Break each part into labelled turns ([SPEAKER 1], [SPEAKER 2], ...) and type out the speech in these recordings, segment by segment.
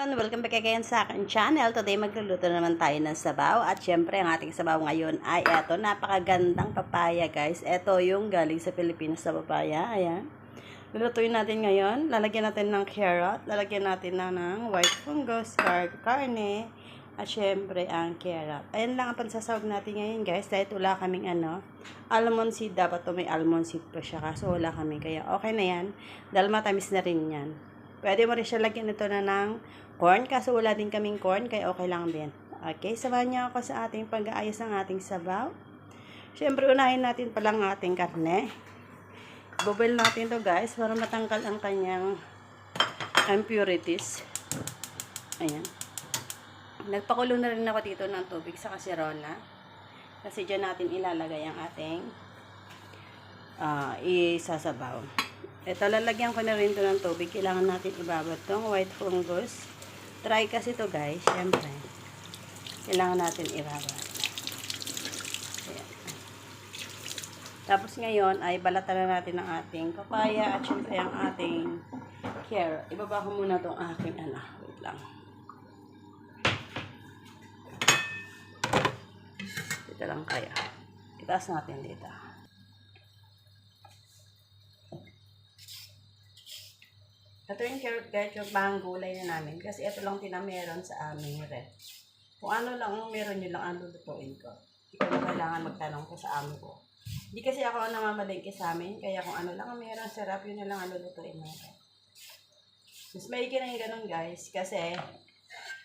[SPEAKER 1] Welcome back again sa akin channel. Today magluluto naman tayo ng sabaw. At syempre ang ating sabaw ngayon ay eto, napakagandang papaya guys. Eto yung galing sa Pilipinas sa papaya. Ayan. Lulutuin natin ngayon. Lalagyan natin ng carrot. Lalagyan natin ng white fungus, karne. At syempre ang carrot. Ayan lang ang pansasawag natin ngayon guys. Dahil wala kaming almond seed. Dapat to may almond seed pa siya. Kaso wala kami. Kaya okay na yan. Dahil matamis na rin yan. Pwede mo rin siya lagyan ito na ng corn. Kaso wala din kaming corn. Kaya okay lang din. Okay. Samahan niyo ako sa ating pag-aayos ng ating sabaw. Siyempre, unahin natin palang ating karne. Boboil natin to guys. Para matanggal ang kanyang impurities. Ayan. Nagpakulo na rin ako dito ng tubig sa kasirola. Kasi dyan natin ilalagay ang ating isasabaw. Ito, lalagyan ko na rin ito ng tubig. Kailangan natin ibabad itong white fungus. Try kasi ito guys. Siyempre. Kailangan natin ibabad. Ayan. Tapos ngayon ay balatan na natin ang ating papaya at siyempre ang ating carrot. Ibaba ko muna itong aking wait lang. Dito lang kaya. Itaas natin dito. Ito yung carrot guys, yung pang gulay na namin. Kasi ito lang tinameron sa aming ref. Kung ano lang meron nyo lang ang lulutuin ko. Hindi ko na kailangan magtanong ko sa amin ko. Hindi kasi ako ang namamalengke sa amin. Kaya kung ano lang ang meron sa ref, yun na lang ang lulutuin natin. Mas maigi na yung ganun guys. Kasi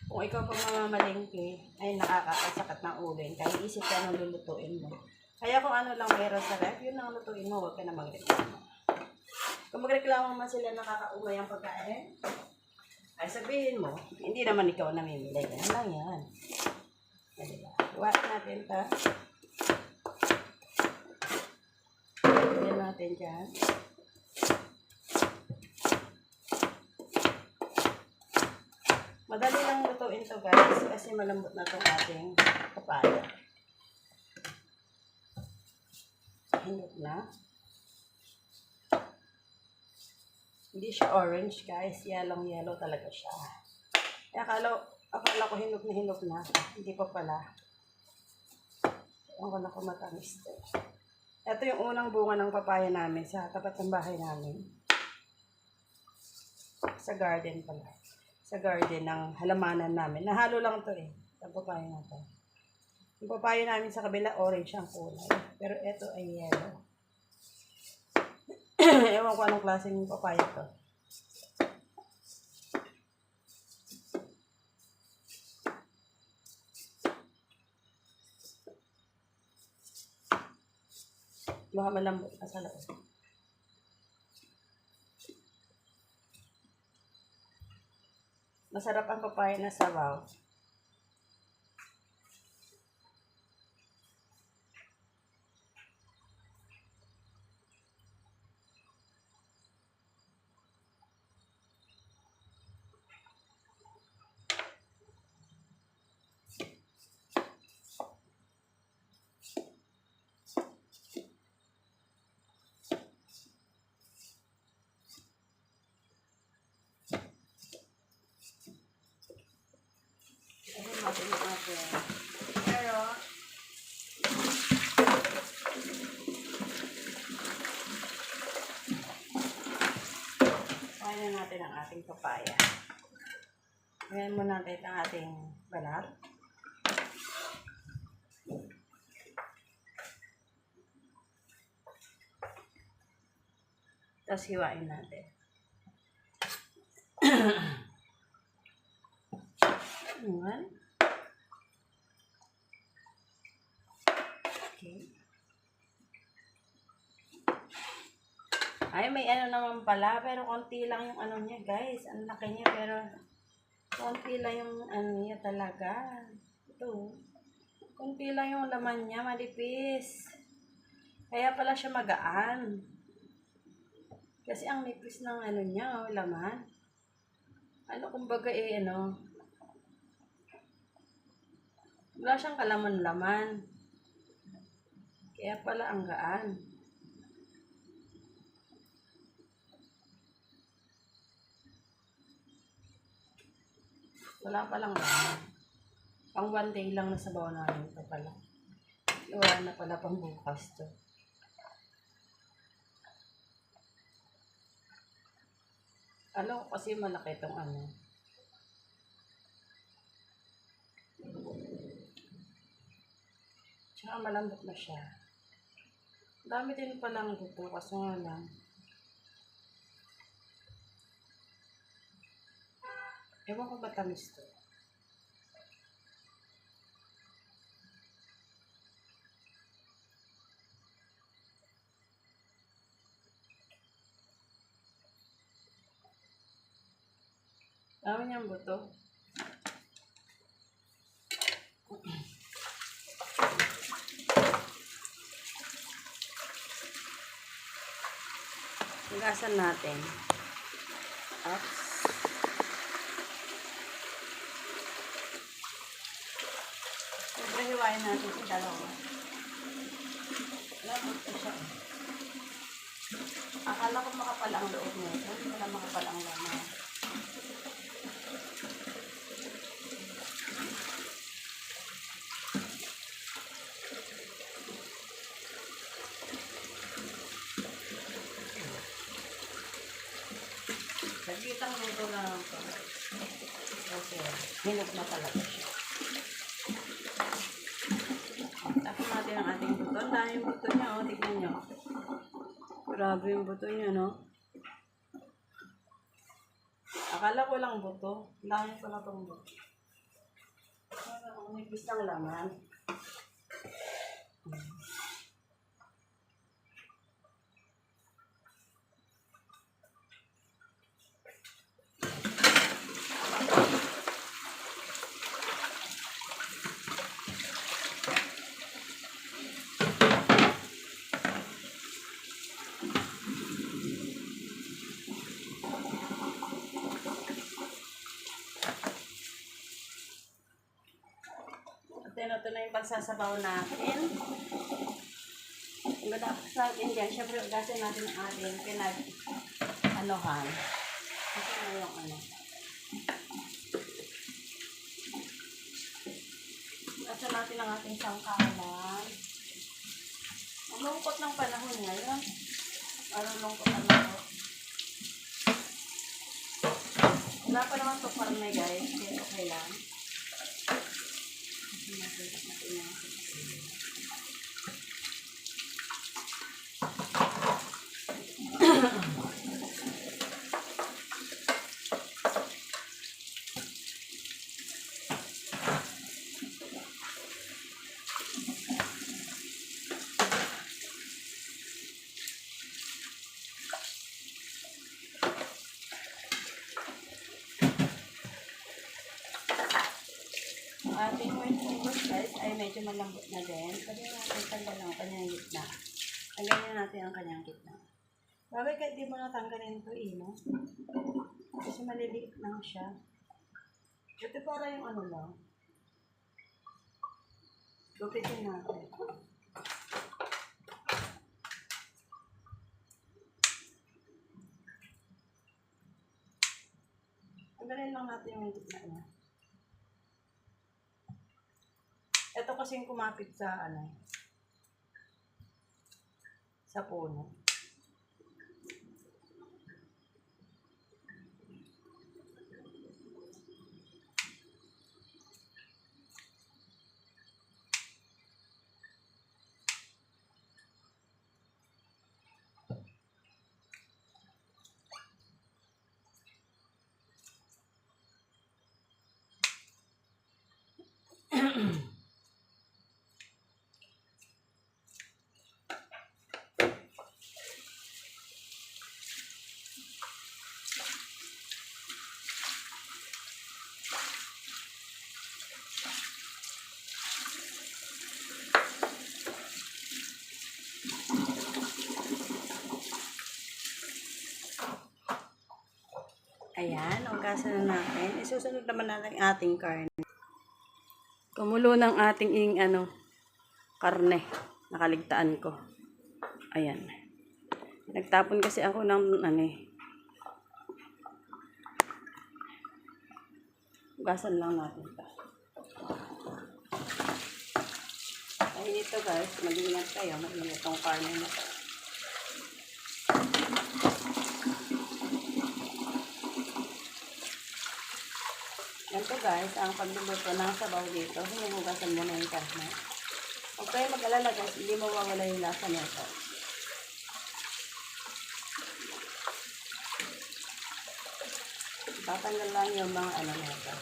[SPEAKER 1] kung ikaw pang mamamalengke, ay nakakasakit ng ulo. Kaya isip ka ng lulutuin mo. Kaya kung ano lang meron sa ref, yun ang lulutuin mo. Huwag ka na magreklamo. Kung magreklamo man sila nakakaumay ang pagkain, ay sabihin mo, hindi naman ikaw namimili. Ganun lang yan. Diba? Iwasan natin ito. Lagyan natin dyan. Madali lang lutuin ito guys, kasi malambot na itong ating papaya. Hindot na. Hindi siya orange guys, yellow talaga siya. Akala ko hinog na. Hindi pa pala. Ang ko matamis din. Ito yung unang bunga ng papaya namin sa tapat ng bahay namin. Sa garden pala. Sa garden ng halamanan namin. Nahalo lang ito sa papaya na ito. Yung papaya namin sa kabila, orange ang kulay. Pero ito ay yellow. Ewan ko anong klaseng papaya to. Baka malambot na sa loob. Masarap ang papaya na sabaw. Natin yung ating carrot. Kain na natin ang ating papaya. Ngayon muna natin ang ating balat. Tapos hiwain natin. Ayan. Okay. Ay, may naman pala, pero konti lang yung niya, guys. Ang laki niya, pero konti lang yung niya talaga. Ito. Konti lang yung laman niya, malipis. Kaya pala siya magaan. Kasi ang nipis ng niya, laman. Kumbaga wala siyang kalaman-laman. Kaya pala ang gaan. Wala pa lang naman. Pang 1 day lang na sabaw namin ito pala. Wala na pala pang bukas to. Ano kasi malaki itong ano. Tsaka malambot na siya. Dami din palang buto kasi nga lang. Ewan ko ba tamis to? Dami niyang buto. Hugasan natin. Ups. Siyempre, hiwain natin sa dalawa. Labot ko siya. Akala ko makapal ang loob niya. Hindi pala makapal ang laman. Nagkitang luto na lang ito. Kasi hinog na talaga siya. Tapos natin ang ating buto. Ang dami yung buto niya, o. Tignan niyo. Grabe yung buto niya, no? Akala ko lang buto. Ang dami pala itong buto. Nipis ng laman. Ito na yung pagsasabaw natin. Ang ganda natin dyan, syempre ugasin natin ang ating pinag-anohan. Ito na yung ano. Ugasin natin ang ating sangkalan. Ang lungkot ng panahon ngayon. Parang lungkot ang lungkot. Wala pa naman ito parang guys. Kaya okay lang. Ating white fingers guys ay medyo malambot na din. Pwede natin tanggal ang kanyang gitna. Tanggalin natin ang kanyang gitna. Bagay kahit di mo natanggalin ito no? Kasi maliliit lang siya. Ito para yung ano lang. Gupitin natin. Tanggalin lang natin yung gitna niya. Ito kasing kumapit sa ano, sa puno. Ayan, ugasan na natin. Isusunod naman natin ang ating karne. Kumulo ng ating karne. Nakaligtaan ko. Ayan. Nagtapon kasi ako ng Hugasan lang natin ito. Ay ito guys, mag-ingat kayo. Mag-ingat itong karne na ito. Ganito guys, ang pagluluto ng sabaw dito, hinuhugasan mo na yung karne. Huwag kayo mag-alala guys, hindi mawawala yung lasa nito. Tatanggal lang yung mga ano nito.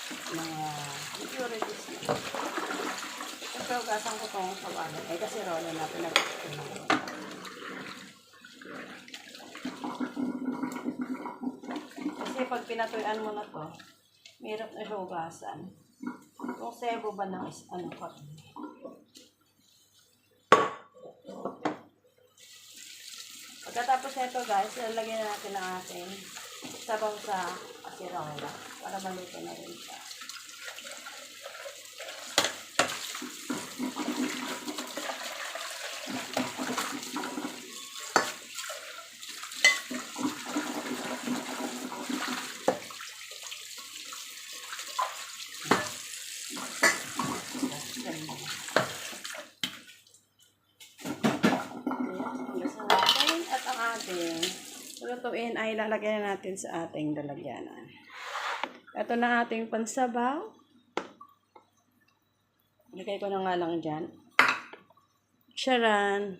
[SPEAKER 1] Mga impurities na. Siyempre, hugasan ko itong sawalan. Eh, kasi rola natin na kasi pag pinatuyan mo na to, mayroon na siya hugasan. Kung sebo ba ng ano pa. Pagkatapos nito guys, lalagyan na natin ang ating sabaw sa kasirola para maluto na rin siya. At ang ating lutuin ay lalagyan natin sa ating lalagyanan. Ito na ating pansabaw. Lagay ko na nga lang dyan. Picturean.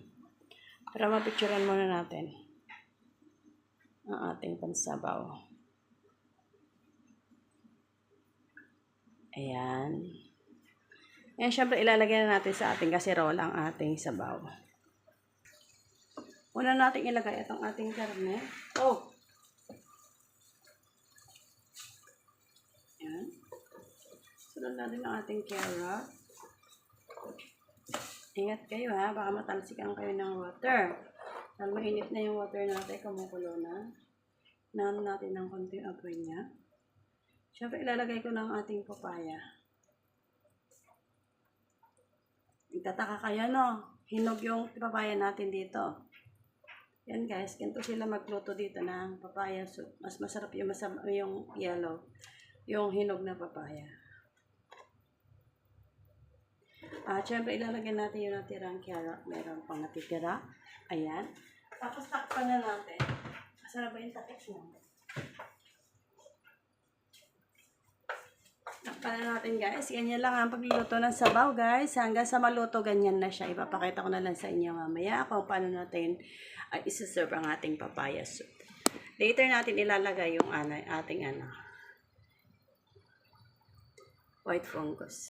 [SPEAKER 1] Para mapicturean muna natin ang ating pansabaw. Ayan. Ayan, syempre ilalagay na natin sa ating kasirola ang ating sabaw. Una natin ilagay itong ating karne. Oh! Ayan. Sunod natin ang ating carrot. Ingat kayo ha, baka matalsikan kayo ng water. Dahil mainit na yung water natin, kumukulo na. Nahan natin ng konting apoy niya. Siyempre, ilalagay ko ng ating papaya. Itataka kayo, no? Hinog yung papaya natin dito. Yan guys, ganito sila magluto dito ng papaya soup. Mas masarap yung, yung yellow, yung hinog na papaya. Siyempre, ilalagay natin yung natirang carrot. Meron pang natitira. Ayan. Tapos, takpan na natin. Masarap ba yung takip niya? Takpan na natin guys. Ganyan lang ang pagluluto ng sabaw guys. Hanggang sa maluto, ganyan na siya. Ipapakita ko na lang sa inyo mamaya kung paano natin isa-serve ang ating papaya soup. Later natin ilalagay yung ating white fungus.